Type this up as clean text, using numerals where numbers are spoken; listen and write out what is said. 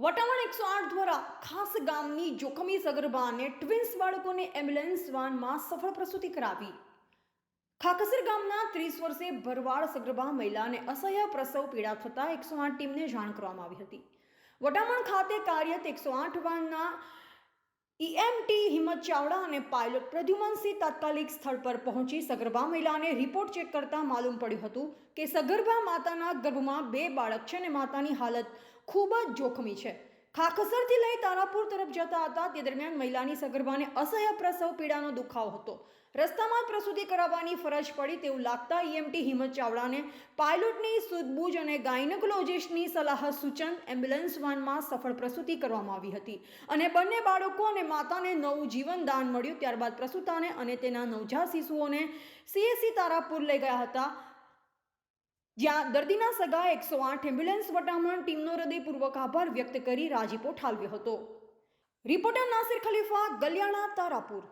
વટામણ 108 દ્વારા ખાસ ગામની જોખમી સગર્ભા અને ટ્વિન્સ બાળકોને એમ્બ્યુલન્સ વાનમાં સફળ પ્રસૂતિ કરાવી. ખાકસર ગામના 30 વર્ષીય ભરવાડ સગર્ભા મહિલાને અસહ્ય પ્રસવ પીડા થતાં 108 ટીમને જાણ કરવામાં આવી હતી. વટામણ ખાતે કાર્યરત 108 વાનના ઈએમટી હિંમત ચાવડા અને પાયલોટ પ્રદ્યુમનસિંહ તાત્કાલિક સ્થળ પર પહોંચી સગર્ભા મહિલાને રિપોર્ટ ચેક કરતા માલુમ પડ્યું હતું કે સગર્ભા માતાના ગર્ભમાં 2 બાળક છે અને માતાની હાલત ખૂબ જ જોખમી છે. ખાખસરથી લઈ તારાપુર તરફ જતા હતા તે દરમિયાન મહિલાની સગર્ભાને અસહ્ય પ્રસવ પીડાનો દુખાવો હતો. રસ્તામાં જ પ્રસૂતિ કરાવવાની ફરજ પડી તેવું લાગતા ઈએમટી હિંમત ચાવડાને પાયલોટની સૂઝબૂઝ અને ગાયનેકોલોજિસ્ટની સલાહ સૂચન એમ્બ્યુલન્સ વાનમાં સફળ પ્રસૂતિ કરવામાં આવી હતી અને બંને બાળકો અને માતાને નવું જીવન દાન મળ્યું. ત્યારબાદ પ્રસૂતાને અને તેના નવજાત શિશુઓને સીએસસી તારાપુર લઈ ગયા હતા, જ્યાં દર્દીના સગાએ 108 એમ્બ્યુલન્સ વટામણ ટીમનો હૃદયપૂર્વક આભાર વ્યક્ત કરી રાજીપો ઠાલવ્યો હતો. રિપોર્ટર નાસિર ખલીફા, ગલિયાણા, તારાપુર.